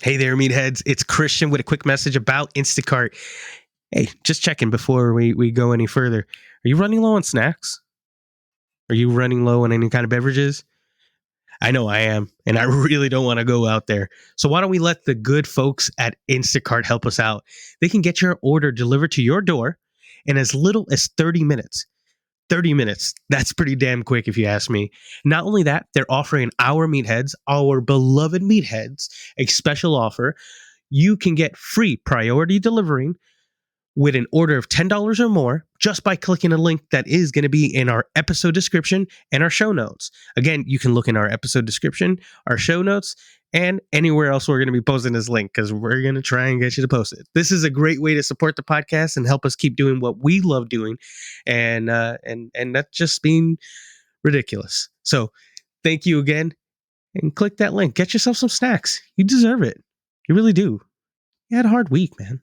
Hey there, meatheads. It's Christian with a quick message about Instacart. Hey, just checking before we go any further. Are you running low on snacks? Are you running low on any kind of beverages? I know I am, and I really don't want to go out there. So why don't we let the good folks at Instacart help us out? They can get your order delivered to your door in as little as 30 minutes. 30 minutes. That's pretty damn quick if you ask me. Not only that, they're offering our meatheads, our beloved meatheads, a special offer. You can get free priority delivering with an order of $10 or more just by clicking a link that is going to be in our episode description and our show notes. Again, you can look in our episode description, our show notes, and anywhere else we're going to be posting this link because we're going to try and get you to post it. This is a great way to support the podcast and help us keep doing what we love doing, and not just being ridiculous. So thank you again, and click that link. Get yourself some snacks. You deserve it. You really do. You had a hard week, man.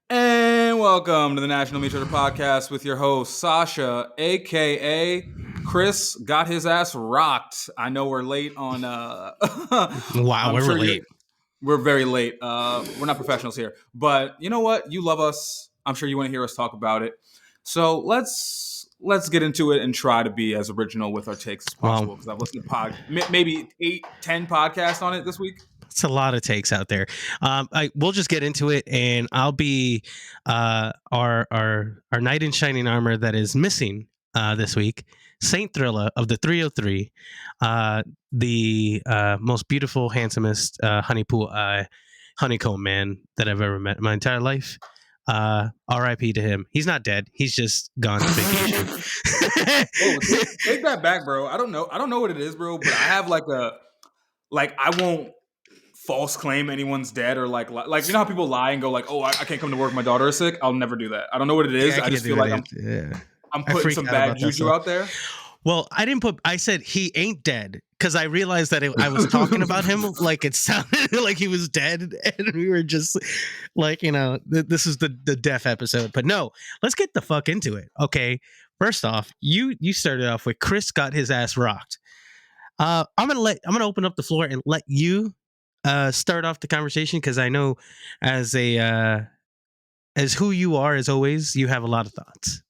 And welcome to the National Meat Trader Podcast with your host, Sasha, a.k.a. Chris got his ass rocked. I know we're late on... Wow, we're late. We're very late. We're not professionals here. But you know what? You love us. I'm sure you want to hear us talk about it. So let's get into it and try to be as original with our takes as possible. Because I've listened to maybe 8-10 podcasts on it this week. It's a lot of takes out there. We'll just get into it, and I'll be our knight in shining armor that is missing this week, Saint Thrillah of the 303, the most beautiful, handsomest honeycomb man that I've ever met in my entire life. R.I.P. to him. He's not dead. He's just gone to vacation. Take that back, bro. I don't know what it is, bro. But I have I won't false claim anyone's dead or like you know how people lie and go like, oh, I can't come to work, my daughter is sick. I'll never do that. I don't know what it is. I just feel like I'm putting some bad juju out there. Well, I said he ain't dead because I realized that I was talking about him like it sounded like he was dead, and we were just like, this is the death episode. But no, let's get the fuck into it. Okay, first off, you started off with Chris got his ass rocked. I'm gonna open up the floor and let you start off the conversation because I know as who you are, as always, you have a lot of thoughts.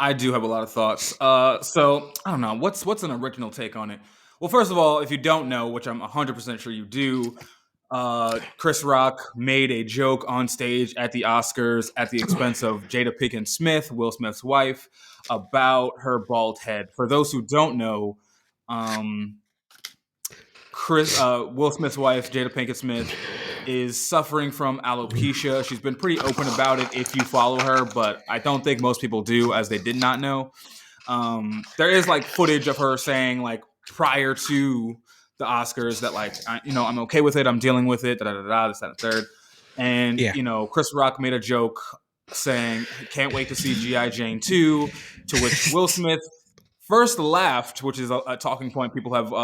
I do have a lot of thoughts. So I don't know what's an original take on it. Well, first of all, if you don't know, which I'm 100% sure you do, Chris Rock made a joke on stage at the Oscars at the expense of Jada Pinkett Smith, Will Smith's wife, about her bald head. For those who don't know, Will Smith's wife, Jada Pinkett Smith, is suffering from alopecia. She's been pretty open about it if you follow her, but I don't think most people do, as they did not know. There is footage of her saying prior to the Oscars that I'm okay with it, I'm dealing with it, this, that, and third. And Chris Rock made a joke saying, can't wait to see G.I. Jane 2, to which Will Smith first laughed, which is a talking point people have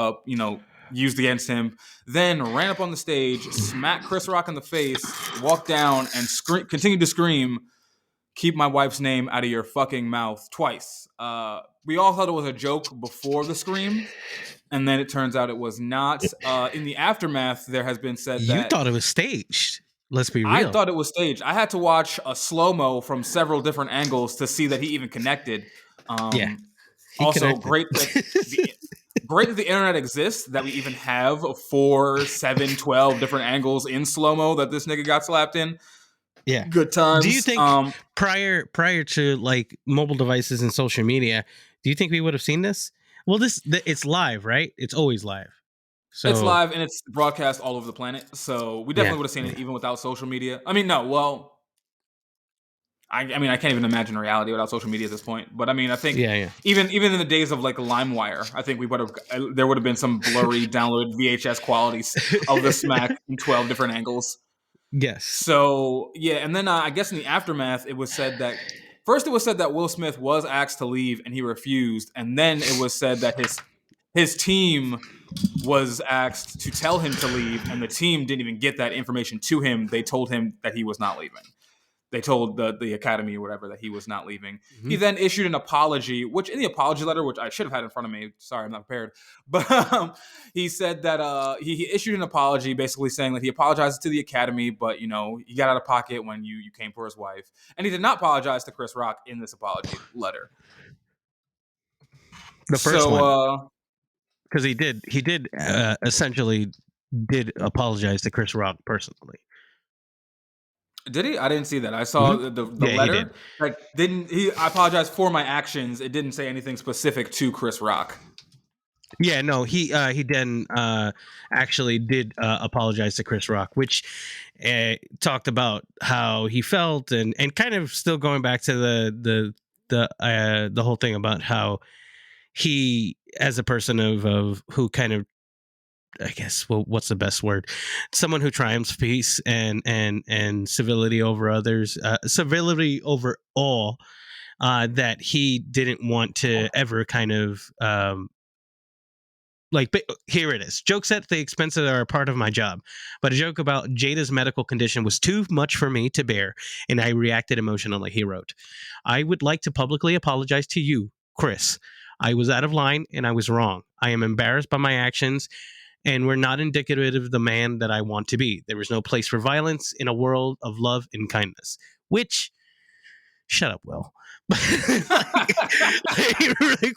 used against him, then ran up on the stage, smacked Chris Rock in the face, walked down, and continued to scream, "Keep my wife's name out of your fucking mouth," twice. We all thought it was a joke before the scream, and then it turns out it was not. In the aftermath, there has been said that... You thought it was staged. Let's be real. I thought it was staged. I had to watch a slow-mo from several different angles to see that he even connected. Also, connected. Great that the internet exists, that we even have 4, 7, 12 different angles in slow-mo that this nigga got slapped in. Yeah. Good times. Do you think prior to mobile devices and social media, do you think we would have seen this? Well, it's live, right? It's always live. So it's live and it's broadcast all over the planet. So we definitely would have seen it even without social media. I mean, no, well... I can't even imagine reality without social media at this point. But I mean, I think even in the days of LimeWire, I think there would have been some blurry downloaded VHS qualities of the smack in 12 different angles. Yes. So yeah, and then I guess in the aftermath, it was said that Will Smith was asked to leave and he refused, and then it was said that his team was asked to tell him to leave, and the team didn't even get that information to him. They told him that he was not leaving. they told the Academy or whatever that he was not leaving. Mm-hmm. He then issued an apology, which in the apology letter, which I should have had in front of me, sorry, I'm not prepared, but he said that he issued an apology basically saying that he apologized to the Academy, but, you know, he got out of pocket when you came for his wife. And he did not apologize to Chris Rock in this apology letter. The first one. So, because he did essentially did apologize to Chris Rock personally. did he? I didn't see that. I saw the Yeah, letter. he did. Like, I apologize for my actions. It didn't say anything specific to Chris Rock. Yeah, no, he then actually did apologize to Chris Rock, which talked about how he felt and kind of still going back to the whole thing about how he, as a person of who kind of, I guess, well, what's the best word? Someone who triumphs peace and civility over others, civility over all. That he didn't want to ever kind of here it is. Jokes at the expenses are a part of my job, but a joke about Jada's medical condition was too much for me to bear, and I reacted emotionally, he wrote. I would like to publicly apologize to you, Chris. I was out of line and I was wrong. I am embarrassed by my actions and were not indicative of the man that I want to be. There is no place for violence in a world of love and kindness. Which, shut up, Will.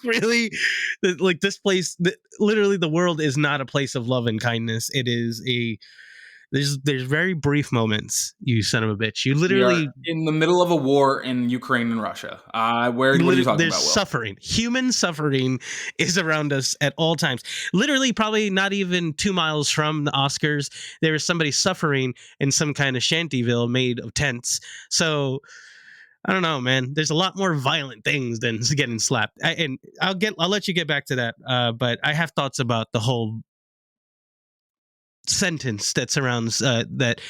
Really, like this place, literally the world is not a place of love and kindness. It is there's very brief moments, you son of a bitch. You literally in the middle of a war in Ukraine and Russia. What are you talking about, Will? Suffering. Human suffering is around us at all times. Literally, probably not even 2 miles from the Oscars, there is somebody suffering in some kind of shantyville made of tents. So I don't know, man. There's a lot more violent things than getting slapped. I'll let you get back to that. But I have thoughts about the whole sentence that surrounds that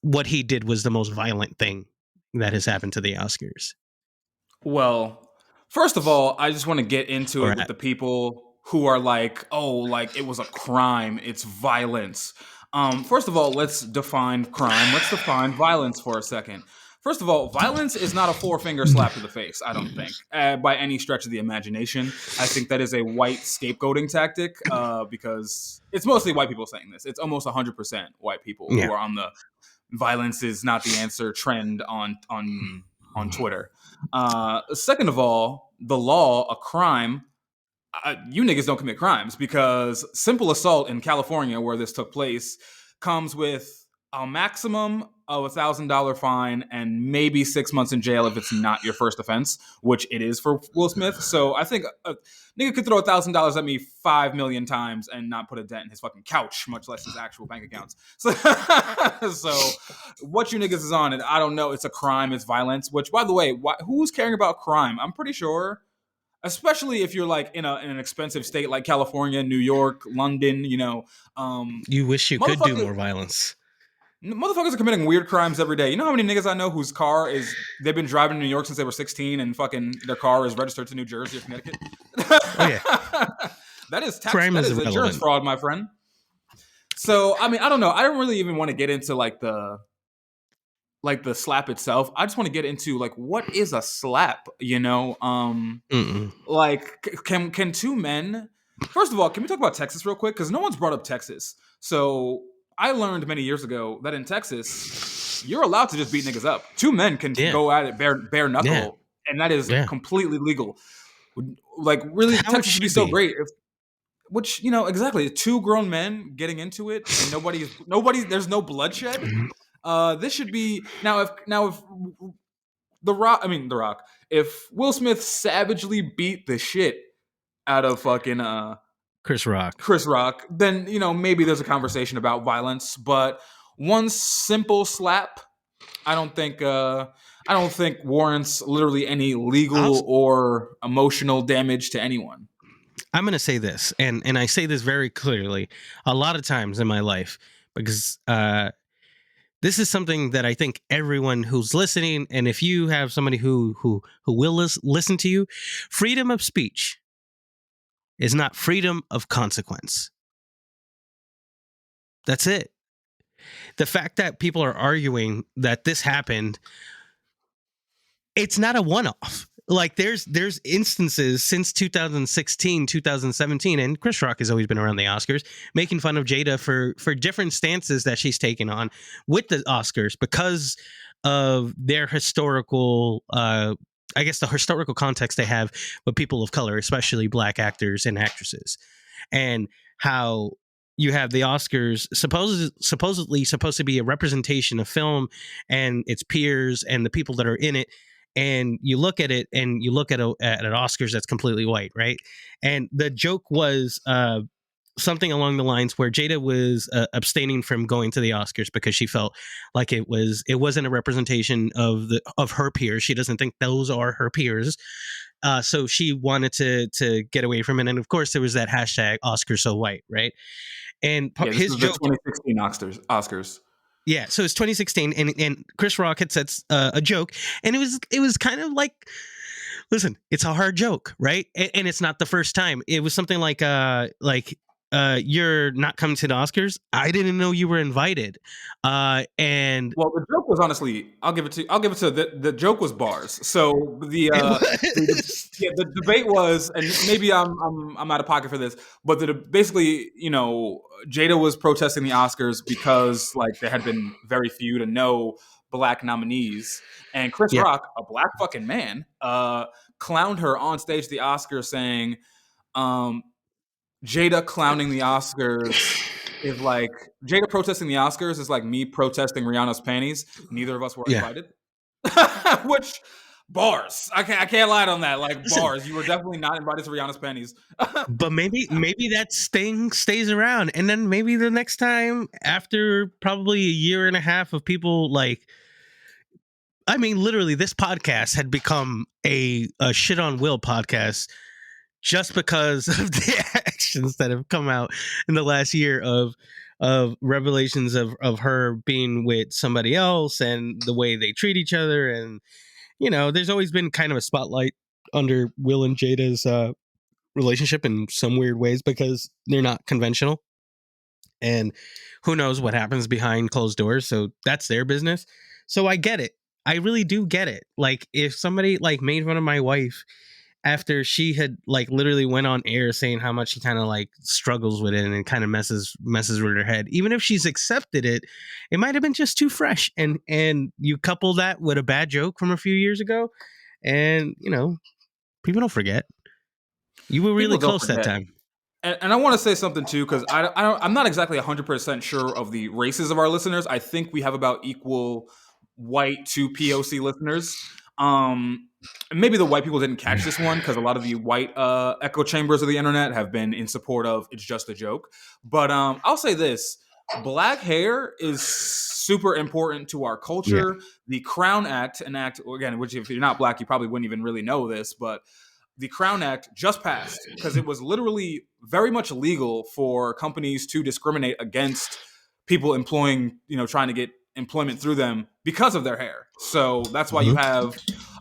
what he did was the most violent thing that has happened to the Oscars. Well, first of all, I just want to get into it with the people who are like, oh, like it was a crime. It's violence. First of all, let's define crime. Let's define violence for a second. First of all, violence is not a 4-finger slap to the face, I don't think, by any stretch of the imagination. I think that is a white scapegoating tactic because it's mostly white people saying this. It's almost 100% white people who are on the violence is not the answer trend on Twitter. Second of all, the law, a crime, you niggas don't commit crimes because simple assault in California, where this took place, comes with a maximum of $1,000 fine and maybe 6 months in jail if it's not your first offense, which it is for Will Smith. So I think a nigga could throw $1,000 at me 5 million times and not put a dent in his fucking couch, much less his actual bank accounts. So what you niggas is on, and I don't know. It's a crime. It's violence. Which, by the way, who's caring about crime? I'm pretty sure, especially if you're like in an expensive state like California, New York, London. You know, you wish you could do more violence. Motherfuckers are committing weird crimes every day. You know how many niggas I know whose car they've been driving to New York since they were 16 and fucking their car is registered to New Jersey or Connecticut? Oh, yeah. That is insurance fraud, my friend. So, I mean, I don't know. I don't really even want to get into like the slap itself. I just want to get into like, what is a slap, you know? Like can two men, first of all, can we talk about Texas real quick? Because no one's brought up Texas. So I learned many years ago that in Texas, you're allowed to just beat niggas up. Two men can go at it bare knuckle, and that is completely legal. Like, really, Texas would be so great. Which, you know, exactly, 2 grown men getting into it, and nobody, there's no bloodshed. This should be now. If The Rock, if Will Smith savagely beat the shit out of fucking Chris Rock, then, you know, maybe there's a conversation about violence. But one simple slap, I don't think warrants literally any legal or emotional damage to anyone. I'm going to say this, and I say this very clearly a lot of times in my life, because this is something that I think everyone who's listening, and if you have somebody who will listen to you, freedom of speech is not freedom of consequence. That's it. The fact that people are arguing that this happened it's not a one-off. Like there's instances since 2016, 2017, and Chris Rock has always been around the Oscars making fun of Jada for different stances that she's taken on with the Oscars because of their historical I guess the historical context they have with people of color, especially black actors and actresses, and how you have the Oscars supposedly supposed to be a representation of film and its peers and the people that are in it. And you look at it and you look at an Oscars that's completely white, right? And the joke was something along the lines where Jada was abstaining from going to the Oscars because she felt like it wasn't a representation of her peers. She doesn't think those are her peers. So she wanted to get away from it. And of course, there was that hashtag Oscars so white, right? And This his is the joke, 2016 Oscars. yeah. So it's 2016, and Chris Rock had said a joke, and it was kind of like, listen, it's a hard joke, right? And it's not the first time. It was something like you're not coming to the Oscars. I didn't know you were invited. And well, the joke was honestly, I'll give it to the joke was bars. So the debate was, and maybe I'm out of pocket for this, but basically, Jada was protesting the Oscars because like there had been very few to no black nominees, and Chris yeah. Rock, a black fucking man, clowned her on stage at the Oscars, saying, Jada clowning the Oscars is like Jada protesting the Oscars is like me protesting Rihanna's panties. Neither of us were invited. Which bars. I can't lie on that. Like Listen, bars. You were definitely not invited to Rihanna's panties. but maybe that sting stays around, and then maybe the next time, after probably a year and a half of people like, I mean, literally, this podcast had become a shit on Will podcast just because of the actions that have come out in the last year of revelations of her being with somebody else and the way they treat each other. And there's always been kind of a spotlight under Will and Jada's relationship in some weird ways because they're not conventional, and who knows what happens behind closed doors. So that's their business. So I get it. I really do get it. Like if somebody like made fun of my wife after she had like literally went on air saying how much she kind of like struggles with it and it kind of messes with her head, even if she's accepted it, it might have been just too fresh. And you couple that with a bad joke from a few years ago, and people don't forget. You were really close that time. And I want to say something too, because I'm not exactly 100% sure of the races of our listeners. I think we have about equal white to POC listeners. Maybe the white people didn't catch this one because a lot of the white echo chambers of the internet have been in support of it's just a joke. But I'll say this. Black hair is super important to our culture. Yeah. The Crown Act, an act, again, which if you're not black, you probably wouldn't even really know this, but the Crown Act just passed because it was literally very much illegal for companies to discriminate against people employing, trying to get employment through them because of their hair. So that's why you have,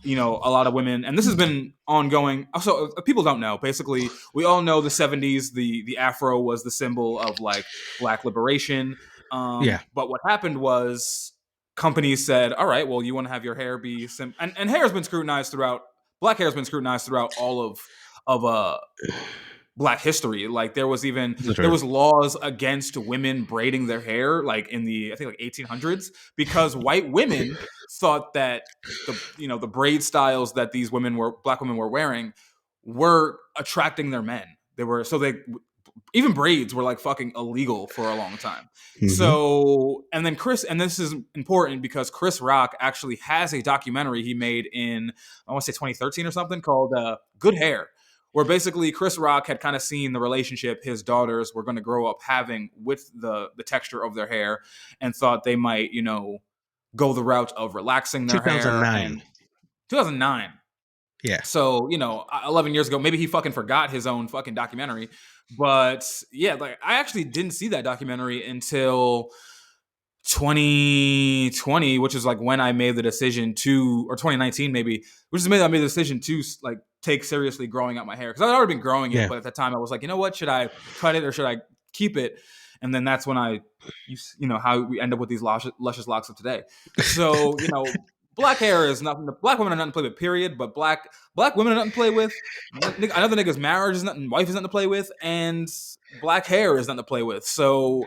a lot of women, and this has been ongoing. Also, people don't know. Basically, we all know the 70s, the afro was the symbol of like black liberation. But what happened was companies said, all right, well, you want to have your hair be and hair has been scrutinized throughout. Black hair has been scrutinized throughout all of Black history. Like there was laws against women braiding their hair, like in the I think like 1800s, because white women thought that the braid styles that these black women were wearing were attracting their men. Even braids were like fucking illegal for a long time. Mm-hmm. So, and then and this is important because Chris Rock actually has a documentary he made in, I want to say 2013 or something, called Good Hair, where basically Chris Rock had kind of seen the relationship his daughters were going to grow up having with the texture of their hair and thought they might, go the route of relaxing their 2009. hair. 2009. Yeah. So, 11 years ago, maybe he fucking forgot his own fucking documentary. But yeah, like I actually didn't see that documentary until 2020, which is like when I made the decision to, or 2019 maybe, which is when I made the decision to like take seriously growing out my hair. Because I'd already been growing it, but at the time I was like, you know what, should I cut it or should I keep it? And then that's when how we end up with these luscious locks of today. So, Black hair is nothing. Black women are nothing to play with. Period. But black women are nothing to play with. Another nigga's marriage is nothing. Wife is nothing to play with, and black hair is nothing to play with. So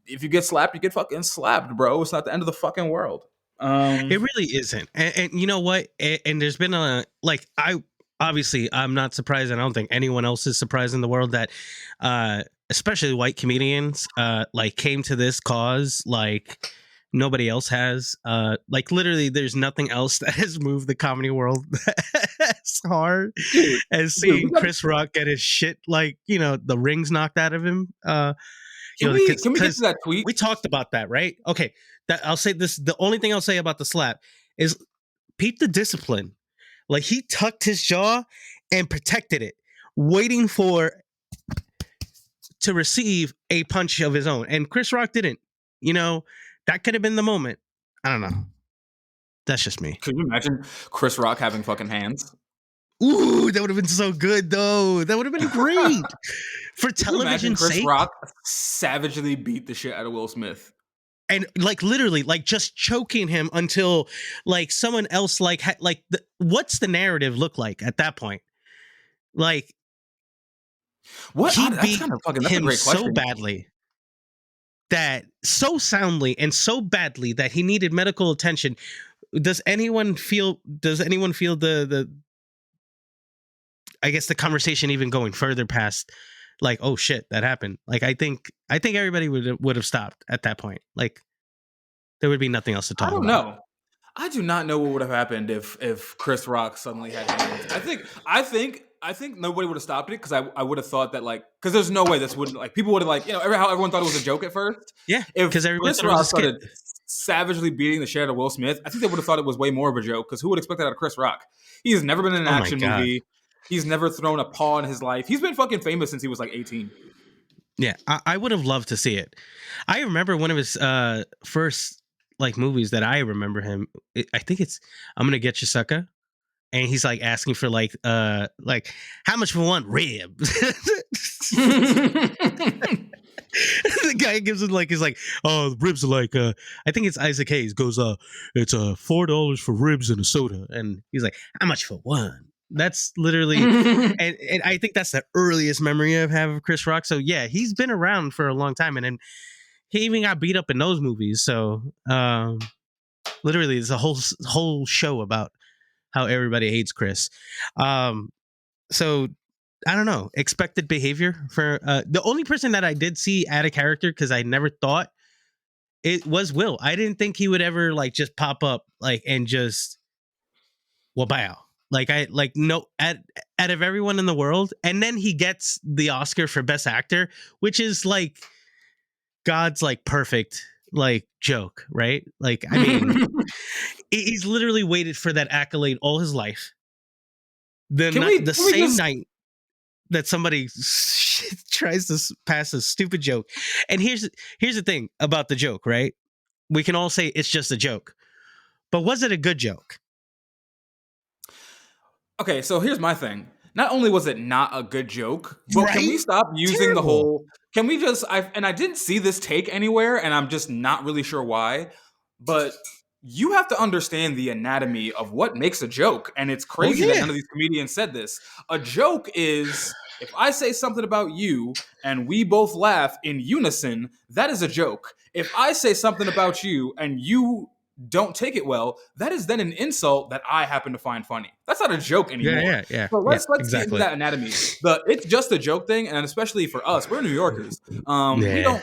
if you get slapped, you get fucking slapped, bro. It's not the end of the fucking world. It really isn't. And you know what? And there's been a like I'm not surprised, and I don't think anyone else is surprised in the world that especially white comedians like came to this cause like nobody else has. Like literally there's nothing else that has moved the comedy world as hard as seeing Chris Rock get his shit like, you know, the rings knocked out of him. Can we get to that tweet? We talked about that, right? Okay. I'll say this. The only thing I'll say about the slap is peep the discipline. Like he tucked his jaw and protected it, waiting to receive a punch of his own. And Chris Rock didn't. You know, that could have been the moment. I don't know. That's just me. Could you imagine Chris Rock having fucking hands? Ooh, that would have been so good, though. That would have been great for television. Chris Rock savagely beat the shit out of Will Smith. And like literally, like just choking him until like someone else like what's the narrative look like at that point? Like what he beat him so badly, that so soundly and so badly that he needed medical attention. Does anyone feel the I guess the conversation even going further past like, oh shit, that happened. Like I think everybody would have stopped at that point. Like there would be nothing else to talk about. I don't know. I do not know what would have happened if Chris Rock suddenly had hands. I think nobody would have stopped it because I would have thought that like because there's no way this wouldn't like people would have like, you know, how everyone thought it was a joke at first. Yeah, because everyone Chris Rock started savagely beating the shit out of Will Smith, I think they would have thought it was way more of a joke because who would expect that out of Chris Rock? He's never been in an action movie. He's never thrown a paw in his life. He's been fucking famous since he was like 18. Yeah, I would have loved to see it. I remember one of his first like movies that I remember him. I think it's I'm Gonna Get You Sucker, and he's like asking for like how much for one rib? The guy gives him like he's like, oh, the ribs are like I think it's Isaac Hayes goes it's $4 for ribs and a soda, and he's like, how much for one? That's literally and I think that's the earliest memory I have of Chris Rock. So yeah, he's been around for a long time, and then he even got beat up in those movies. So literally there's a whole show about how everybody hates Chris. So I don't know, expected behavior for the only person that I did see out of character because I never thought it was Will. I didn't think he would ever like just pop up like and just wow. Like I like no out of everyone in the world, and then he gets the Oscar for Best Actor, which is like God's like perfect like joke, right? Like I mean, he's literally waited for that accolade all his life. The same night that somebody tries to pass a stupid joke, and here's the thing about the joke, right? We can all say it's just a joke, but was it a good joke? Okay, so here's my thing. Not only was it not a good joke, but right? Can we stop using the whole... Can we just... I didn't see this take anywhere, and I'm just not really sure why, but you have to understand the anatomy of what makes a joke, and it's crazy that none of these comedians said this. A joke is... If I say something about you, and we both laugh in unison, that is a joke. If I say something about you, and you... don't take it well, that is then an insult that I happen to find funny. That's not a joke anymore. Yeah. So let's get into that anatomy. It's just a joke thing, and especially for us, we're New Yorkers. We don't.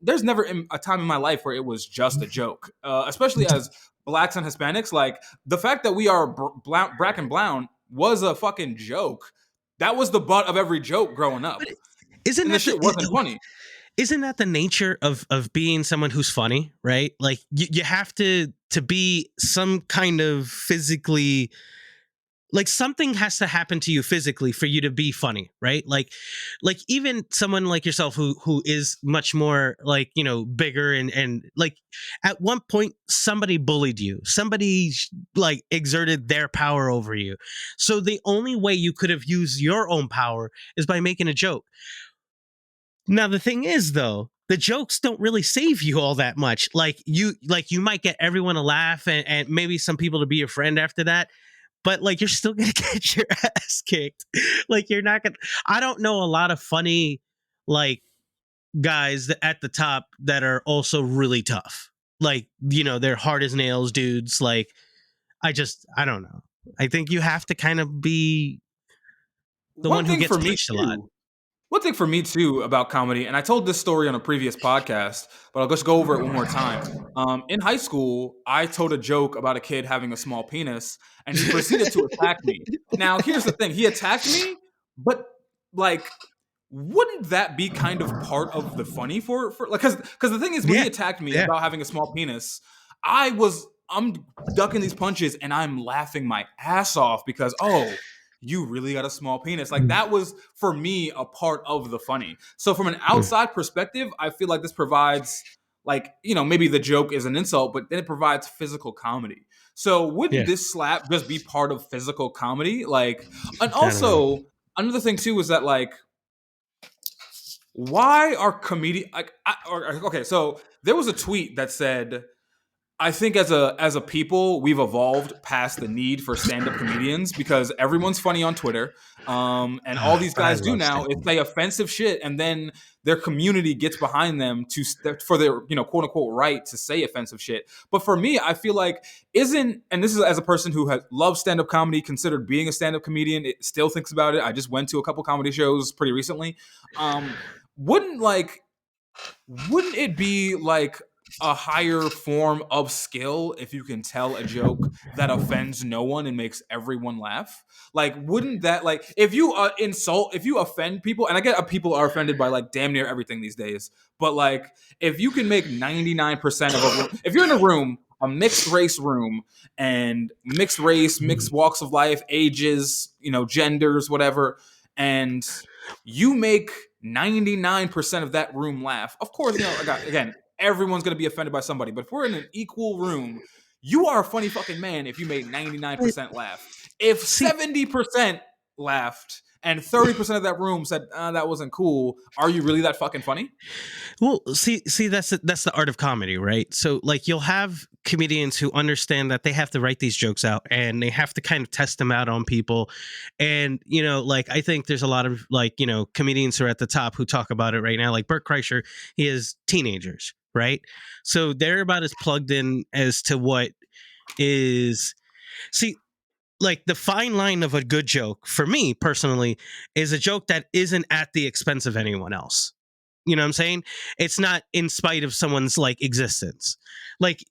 There's never a time in my life where it was just a joke. Especially as blacks and Hispanics, like the fact that we are black and brown was a fucking joke. That was the butt of every joke growing up. Isn't that shit wasn't funny? Isn't that the nature of being someone who's funny, right? Like you have to be some kind of physically, like something has to happen to you physically for you to be funny, right? Like even someone like yourself who is much more like, you know, bigger and like at one point somebody bullied you, somebody like exerted their power over you. So the only way you could have used your own power is by making a joke. Now, the thing is, though, the jokes don't really save you all that much. Like you might get everyone to laugh and maybe some people to be your friend after that, but like you're still gonna get your ass kicked. Like you're not gonna. I don't know a lot of funny like guys at the top that are also really tough. Like they're hard as nails dudes. Like I don't know. I think you have to kind of be the One one who thing gets for me punched a lot. too. One thing for me too about comedy, and I told this story on a previous podcast, but I'll just go over it one more time. In high school, I told a joke about a kid having a small penis, and he proceeded to attack me. Now, here's the thing: he attacked me, but like, wouldn't that be kind of part of the funny for like? Because the thing is, when he Yeah, attacked me yeah. about having a small penis, I'm ducking these punches and I'm laughing my ass off because you really got a small penis. Like that was for me a part of the funny. So from an outside perspective, I feel like this provides like, maybe the joke is an insult, but then it provides physical comedy. So wouldn't Yeah. this slap just be part of physical comedy? Like, and I don't know. also another thing too is that like, why are comedians like? Okay, so there was a tweet that said, I think as a people, we've evolved past the need for stand-up comedians because everyone's funny on Twitter, and all these I guys do love now is stand. say offensive shit, and then their community gets behind them for their quote unquote right to say offensive shit. But for me, I feel like and this is as a person who has loved stand-up comedy, considered being a stand-up comedian, it still thinks about it. I just went to a couple comedy shows pretty recently. Wouldn't like wouldn't it be like a higher form of skill if you can tell a joke that offends no one and makes everyone laugh? Like, wouldn't that like if you if you offend people, and I get people are offended by like damn near everything these days, but like if you can make 99% of a room, if you're in a room, a mixed race room, and mixed race, mixed walks of life, ages, genders, whatever, and you make 99% of that room laugh. Of course, again, everyone's going to be offended by somebody, but if we're in an equal room, you are a funny fucking man if you made 99% laugh. If See, 70% laughed and 30% of that room said, that wasn't cool, are you really that fucking funny? well, see, that's the art of comedy, right? So, like, you'll have comedians who understand that they have to write these jokes out and they have to kind of test them out on people, and like, I think there's a lot of like comedians who are at the top who talk about it right now, like Bert Kreischer. He has teenagers, right? So they're about as plugged in as to what is. See, like the fine line of a good joke for me personally is a joke that isn't at the expense of anyone else. You know what I'm saying? It's not in spite of someone's like existence. Like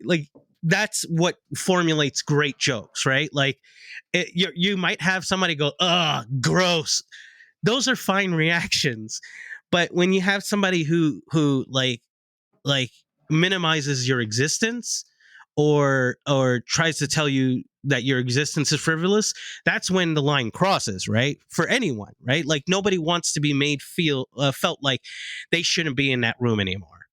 that's what formulates great jokes, right? Like you might have somebody go, "Ugh, gross." Those are fine reactions. But when you have somebody who like minimizes your existence or tries to tell you that your existence is frivolous, that's when the line crosses, right? For anyone, right? Like nobody wants to be made felt like they shouldn't be in that room anymore.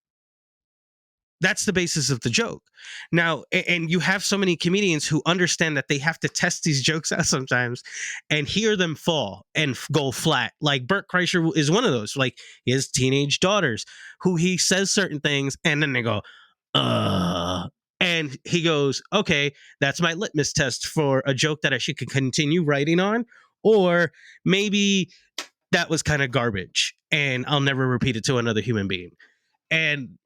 That's the basis of the joke. Now, and you have so many comedians who understand that they have to test these jokes out sometimes and hear them fall and go flat. Like Bert Kreischer is one of those. Like he has teenage daughters who he says certain things and then they go, and he goes, okay, that's my litmus test for a joke that I should continue writing on. Or maybe that was kind of garbage and I'll never repeat it to another human being. And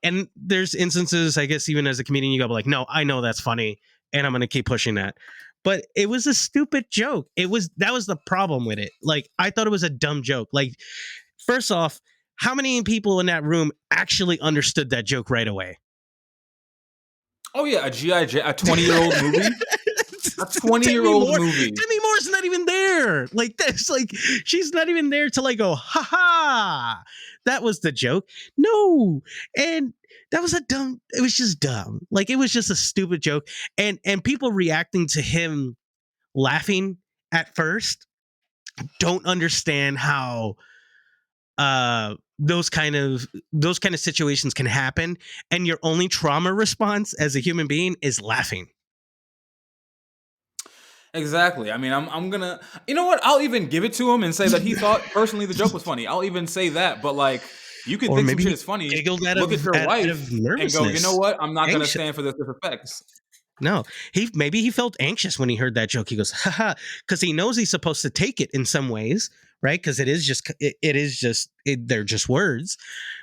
and there's instances, I guess, even as a comedian, you go like, no, I know that's funny and I'm gonna keep pushing that. But it was a stupid joke. That was the problem with it. Like I thought it was a dumb joke. Like, first off, how many people in that room actually understood that joke right away? Oh yeah, a G.I. Jane, a 20-year-old movie. A 20-year-old movie. Demi Moore's not even there. Like that's like she's not even there to like go, ha ha. That was the joke. No. And that was it was just dumb. Like it was just a stupid joke. And people reacting to him laughing at first don't understand how those kind of situations can happen. And your only trauma response as a human being is laughing. Exactly. I mean, I'm gonna, you know what? I'll even give it to him and say that he thought personally the joke was funny. I'll even say that. But like, You can Or think some maybe shit he is funny, giggled look at your out wife of and go, you know nervousness. what? I'm not going to Anxious. stand for this disrespect. No, maybe he felt anxious when he heard that joke. He goes, haha, because he knows he's supposed to take it in some ways, right? Because they're just words.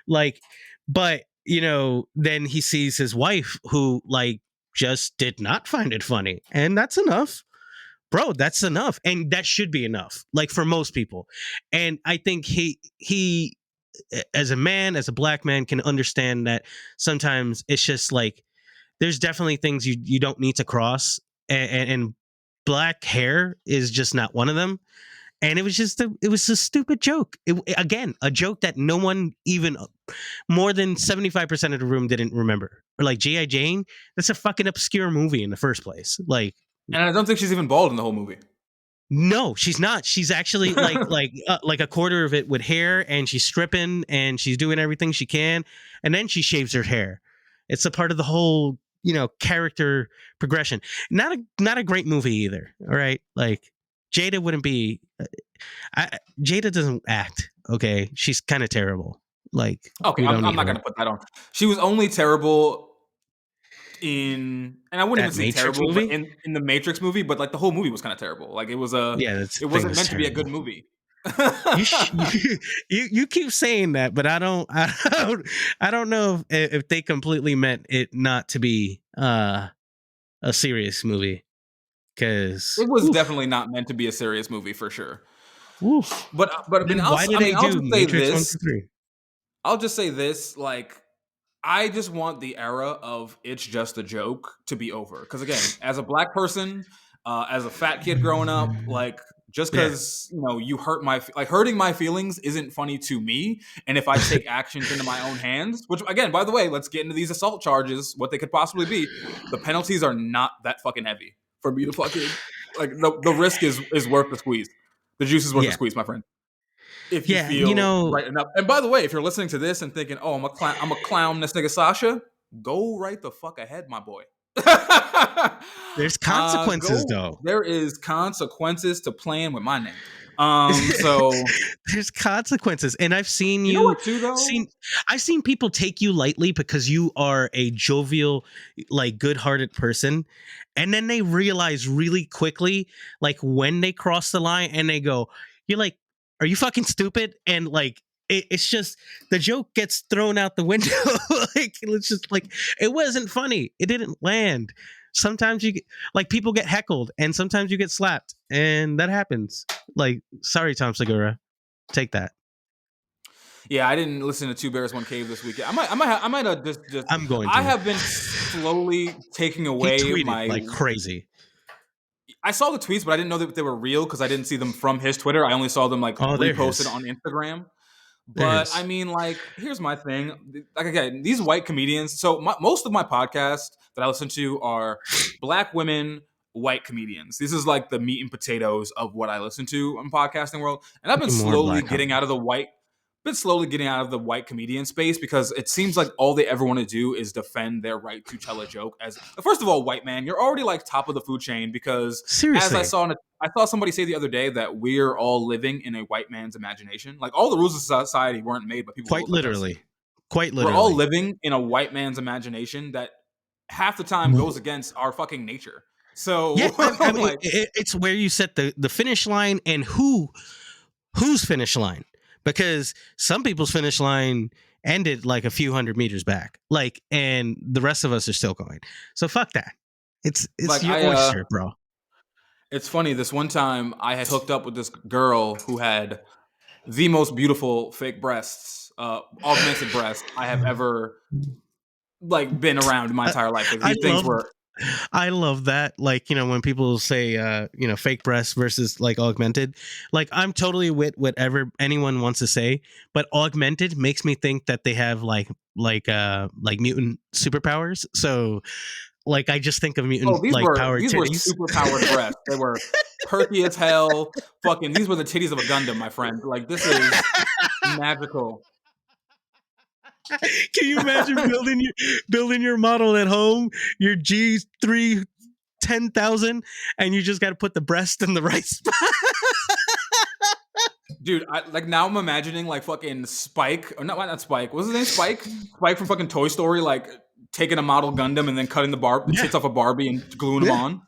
Like, but then he sees his wife who like just did not find it funny. And that's enough. Bro, that's enough. And that should be enough, like for most people. And I think he as a man, as a black man, can understand that sometimes it's just like there's definitely things you don't need to cross, and black hair is just not one of them. And it was a stupid joke. Again, a joke that no one, even more than 75% of the room, didn't remember. Or like G.I. Jane, that's a fucking obscure movie in the first place. Like, And I don't think she's even bald in the whole movie. no, she's not. She's actually like a quarter of it with hair, and she's stripping and she's doing everything she can, and then she shaves her hair. It's a part of the whole, character progression. Not a great movie either. All right, like Jada wouldn't be. Jada doesn't act. Okay, she's kind of terrible. Like, Okay, we don't I'm need not her. going to put that on. She was only terrible and I wouldn't even That say Matrix terrible, but movie. in the Matrix movie, but like the whole movie was kind of terrible. Like Yeah, that it thing wasn't was meant to be a good terrible. movie. You keep saying that, but I don't know if they completely meant it not to be a serious movie, because It was definitely not meant to be a serious movie for sure. oof. But Then why did they I'll do just say Matrix 1 this. through 3? I'll just say this. Like I just want the era of it's just a joke to be over. Because again, as a black person, as a fat kid growing up, like just Yeah, because you hurt hurting my feelings isn't funny to me. And if I take actions into my own hands, which again, by the way, let's get into these assault charges, what they could possibly be. The penalties are not that fucking heavy for me to fucking like the risk is worth the squeeze. The juice is worth the yeah, squeeze, my friend, if you yeah. feel right enough. And by the way, if you're listening to this and thinking, "Oh, I'm a clown this nigga Sasha," go right the fuck ahead, my boy. There's consequences, Go. though. There is consequences to playing with my name. So There's consequences, and you know what, too, though. I've seen people take you lightly because you are a jovial, like good-hearted person, and then they realize really quickly, like when they cross the line, and they go, "You're like, are you fucking stupid?" And like it's just the joke gets thrown out the window. Like it's just like it wasn't funny. It didn't land. Sometimes like people get heckled, and sometimes you get slapped, and that happens. Like, sorry, Tom Segura, take that. Yeah, I didn't listen to Two Bears One Cave this weekend. I might have just. I'm going I to. have been slowly taking He away tweeted my. like crazy. I saw the tweets, but I didn't know that they were real because I didn't see them from his Twitter. I only saw them like Oh, there reposted his. on Instagram. There But I his. mean, like, here's my thing. Like, again, these white comedians. So most of my podcasts that I listen to are black women, white comedians. This is like the meat and potatoes of what I listen to in podcasting world. And I've been More slowly black getting comedy. out of the white. Been slowly getting out of the white comedian space because it seems like all they ever want to do is defend their right to tell a joke. As first of all, white man, you're already like top of the food chain because as Seriously, I saw somebody say the other day that we're all living in a white man's imagination. Like all the rules of society weren't made by people who quite look like us. literally, quite We're all literally. living in a white man's imagination that half the time goes against our fucking nature. So Yeah, I mean, like it's where you set the finish line and whose finish line, because some people's finish line ended like a few hundred meters back, like, and the rest of us are still going. So fuck that. It's like your oyster, bro. it's funny, this one time I had hooked up with this girl who had the most beautiful fake breasts, augmented breasts I have ever like been around in my entire life. Like I these things love were I love that. Like, when people say, fake breasts versus like augmented, like I'm totally with whatever anyone wants to say, but augmented makes me think that they have like mutant superpowers. So like, I just think of oh, mutant like power these were titties. super powered breasts. They were perky as hell. Fucking these were the titties of a Gundam, my friend. Like this is magical. Can you imagine building your model at home, your G3 10,000, and you just got to put the breast in the right spot? Dude, like now I'm imagining like fucking Spike, or not Spike. What's his name? Spike. Spike from fucking Toy Story, like taking a model Gundam and then cutting the Yeah, tits off a Barbie and gluing them yeah, on.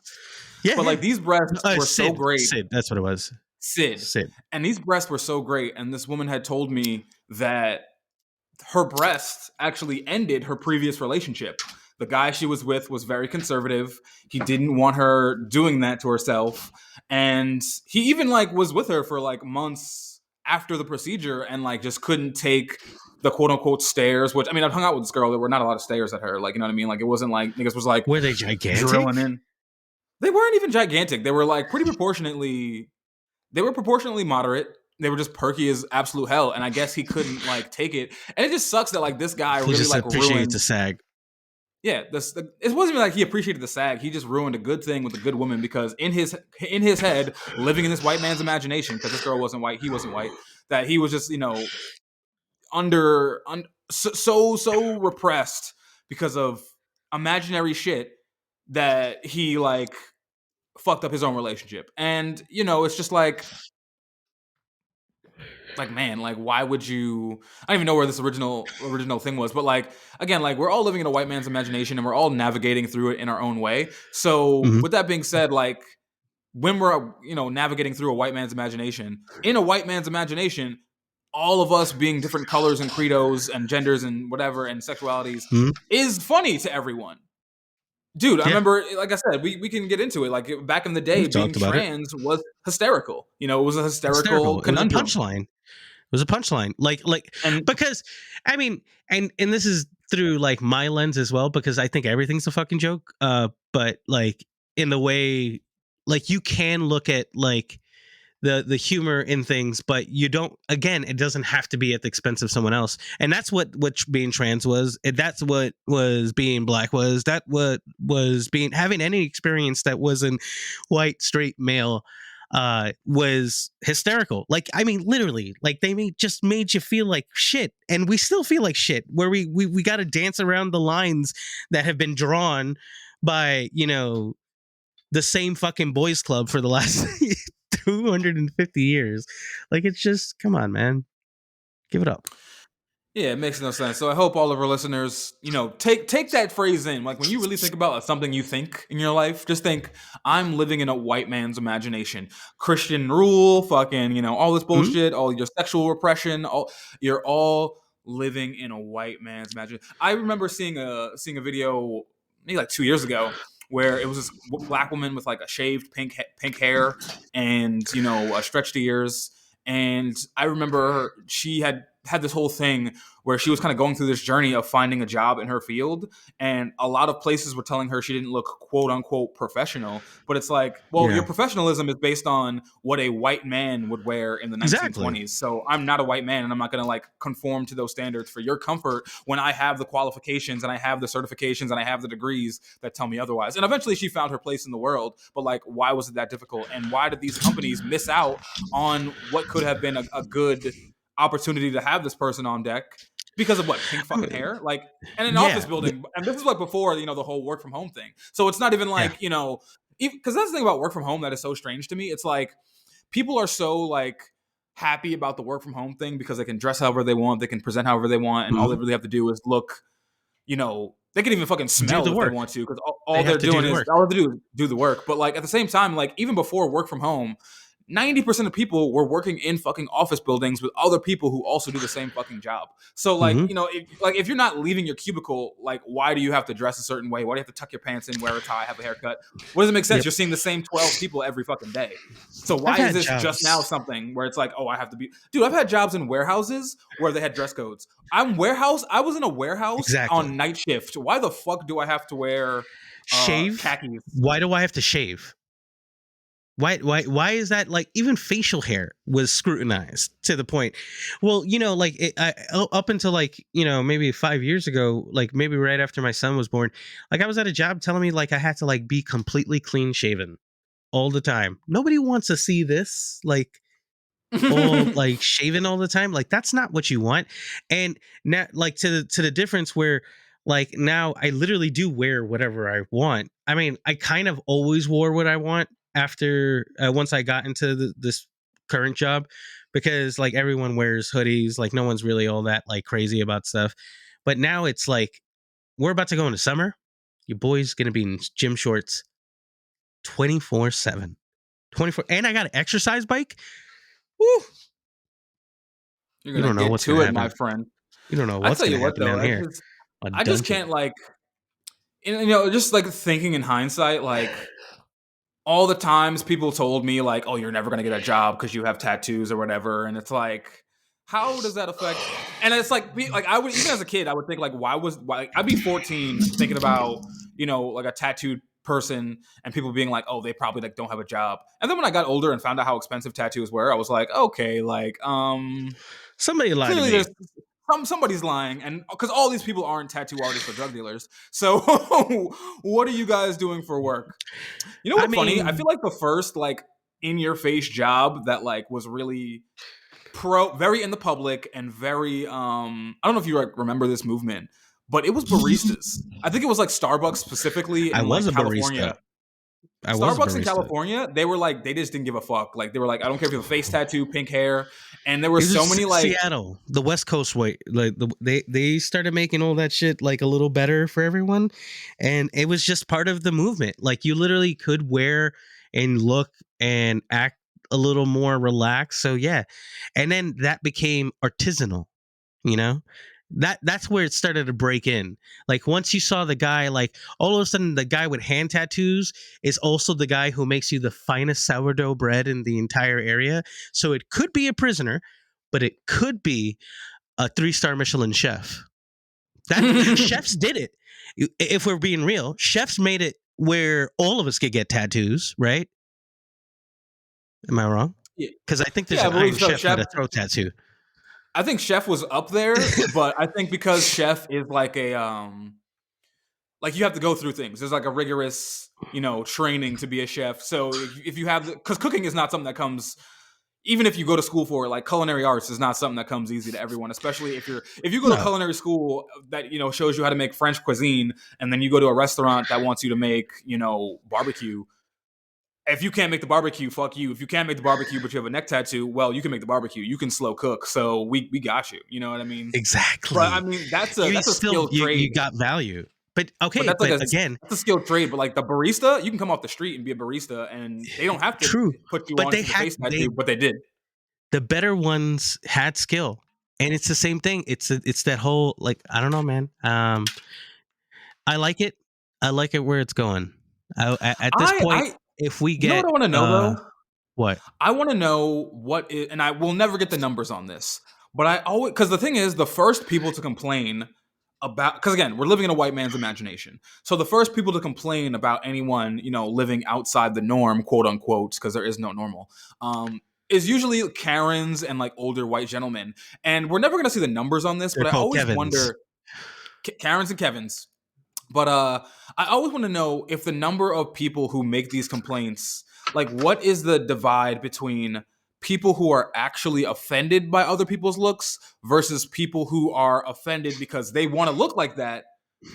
yeah, But yeah. like these breasts were so Sid, great. Sid. That's what it was. Sid. Sid. And these breasts were so great. And this woman had told me that her breasts actually ended her previous relationship. The guy she was with was very conservative. He didn't want her doing that to herself. And he even like was with her for like months after the procedure and like just couldn't take the quote unquote stares, which I mean, I've hung out with this girl. There were not a lot of stares at her. Like, you know what I mean? Like, it wasn't like niggas was like Were they gigantic? drilling in. They weren't even gigantic. They were like pretty proportionately, they were proportionately moderate. They were just perky as absolute hell. And I guess he couldn't like take it. And it just sucks that like this guy He really just like appreciates ruined. the sag. Yeah, it wasn't even like he appreciated the sag. He just ruined a good thing with a good woman because in his head, living in this white man's imagination, because this girl wasn't white, he wasn't white, that he was just so repressed because of imaginary shit that he like fucked up his own relationship. And it's just like man, like why would you? I don't even know where this original thing was, but like again, like we're all living in a white man's imagination and we're all navigating through it in our own way. So Mhm. with that being said, like when we're navigating through a white man's imagination, in a white man's imagination, all of us being different colors and credos and genders and whatever and sexualities Mhm. is funny to everyone. Dude, I Yeah, remember, like I said, we can get into it. Like back in the day, we've being talked about it. trans was hysterical. It was a hysterical Hysterical. It was a conundrum. punchline. It was a punchline. Like And because I mean, and this is through like my lens as well, because I think everything's a fucking joke. But like in the way, like you can look at like the humor in things, but you don't. Again, it doesn't have to be at the expense of someone else, and that's what being trans was. That's what was being black was. That what was being having any experience that wasn't white straight male was hysterical. Like I mean literally, like they just made you feel like shit, and we still feel like shit, where we got to dance around the lines that have been drawn by the same fucking boys club for the last 250 years. Like it's just come on, man, give it up. yeah, it makes no sense. So I hope all of our listeners, take that phrase in. Like when you really think about something you think in your life, just think, I'm living in a white man's imagination. Christian rule, fucking, all this Mhm. bullshit, all your sexual repression, you're all living in a white man's imagination. I remember seeing a video maybe like 2 years ago where it was this black woman with like a shaved pink hair and stretched ears. And I remember she had this whole thing where she was kind of going through this journey of finding a job in her field, and a lot of places were telling her she didn't look quote unquote professional. But it's like, well, your Yeah, professionalism is based on what a white man would wear in the exactly. 1920s. So I'm not a white man, and I'm not going to like conform to those standards for your comfort when I have the qualifications and I have the certifications and I have the degrees that tell me otherwise. And eventually she found her place in the world, but like, why was it that difficult? And why did these companies miss out on what could have been a good opportunity to have this person on deck because of what, pink fucking hair, like, and an office Yeah, building. And this is like before the whole work from home thing. So it's not even yeah. like because that's the thing about work from home that is so strange to me. It's like people are so like happy about the work from home thing because they can dress however they want, they can present however they want, and all they Mhm. really have to do is look. They can even fucking Do smell the if they work. want to, because They all have they're to do doing the is work. all they have to do is the work. But like at the same time, like even before work from home, 90% of people were working in fucking office buildings with other people who also do the same fucking job. So like, Hmm. if you're not leaving your cubicle, like why do you have to dress a certain way? Why do you have to tuck your pants in, wear a tie, have a haircut? What does it make sense? Yep. You're seeing the same 12 people every fucking day. So I've why is had this just now jobs. something where it's like, oh, I have to be, dude, I've had jobs in warehouses where they had dress codes. I was in a warehouse Exactly. on night shift. Why the fuck do I have to wear Shave. khakis? Why do I have to shave? Why is that? Like even facial hair was scrutinized to the point. Well, like up until like maybe 5 years ago, like maybe right after my son was born, like I was at a job telling me like I had to like be completely clean shaven all the time. Nobody wants to see this. Like all like shaven all the time, like that's not what you want. And now like to the difference where like now I literally do wear whatever I want. I mean, I kind of always wore what I want after once I got into this current job, because like everyone wears hoodies, like no one's really all that like crazy about stuff. But now it's like we're about to go into summer. Your boy's gonna be in gym shorts 24/7. 24, and I got an exercise bike. Woo! You're You gonna don't know get what's gonna to it, my happen. friend. You don't know I what's tell you gonna what, happen though, down here. A I just dungeon. can't like, just like thinking in hindsight, like all the times people told me like, "Oh, you're never gonna get a job because you have tattoos or whatever," and it's like, how does that affect? And it's like, I would even as a kid, I would think like, why? I'd be 14 thinking about like a tattooed person and people being like, "Oh, they probably like don't have a job." And then when I got older and found out how expensive tattoos were, I was like, okay, like Somebody lied to clearly me. there's somebody's lying, and because all these people aren't tattoo artists or drug dealers. So what are you guys doing for work? You know I what's funny? I mean, feel like the first like in your face job that like was really very in the public and very I don't know if you like remember this movement, but it was baristas. I think it was like Starbucks specifically I in like was a barista. California. I was a Starbucks in barista. California, they were like they just didn't give a fuck. Like they were like, I don't care if you have a face tattoo, pink hair, and there were It so was many like Seattle, the West Coast way. Like they started making all that shit like a little better for everyone, and it was just part of the movement. Like you literally could wear and look and act a little more relaxed. So yeah, and then that became artisanal. You know, that's where it started to break in. Like once you saw the guy, like all of a sudden the guy with hand tattoos is also the guy who makes you the finest sourdough bread in the entire area. So it could be a prisoner, but it could be a 3-star Michelin chef. That chefs did it. If we're being real, chefs made it where all of us could get tattoos, right? Am I wrong? yeah, Because I think there's yeah, I an Iron believe so. Chef with Chef, a throat tattoo. I think Chef was up there, but I think because Chef is like a like you have to go through things. There's like a rigorous, training to be a chef. So if you have, because cooking is not something that comes, even if you go to school for it, like culinary arts is not something that comes easy to everyone. Especially if you go to No, culinary school that shows you how to make French cuisine, and then you go to a restaurant that wants you to make barbecue. If you can't make the barbecue, fuck you. If you can't make the barbecue, but you have a neck tattoo, well, you can make the barbecue. You can slow cook, so we got you. You know what I mean? But I exactly. mean, that's a You that's a still skilled you trade. got value. But But okay, that's like but again, that's a skilled trade. But like the barista, you can come off the street and be a barista, and they don't have to true. put you But on they to the had face tattoo, but they did. the better ones had skill. And it's the same thing. It's that whole like I don't know, man. I like it. I like it where it's going. At this point, I if we you know what get I want to know though? what I want to know what is, and I will never get the numbers on this, but I always, because the thing is, the first people to complain about, because again, we're living in a white man's imagination. So the first people to complain about anyone, living outside the norm, quote unquote, because there is no normal, is usually Karens and like older white gentlemen. And we're never going to see the numbers on this, they're but I called always Kevin's. wonder, Karens and Kevins. But I always want to know if the number of people who make these complaints, like what is the divide between people who are actually offended by other people's looks versus people who are offended because they want to look like that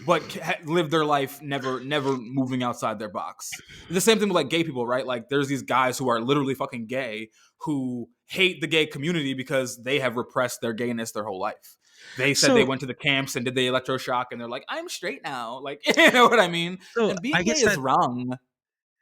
but live their life never moving outside their box. The same thing with like gay people, right? Like there's these guys who are literally fucking gay who hate the gay community because they have repressed their gayness their whole life. They said they So went to the camps and did the electroshock, and they're like, I'm straight now. Like, you know what I mean? so And being I gay guess is wrong.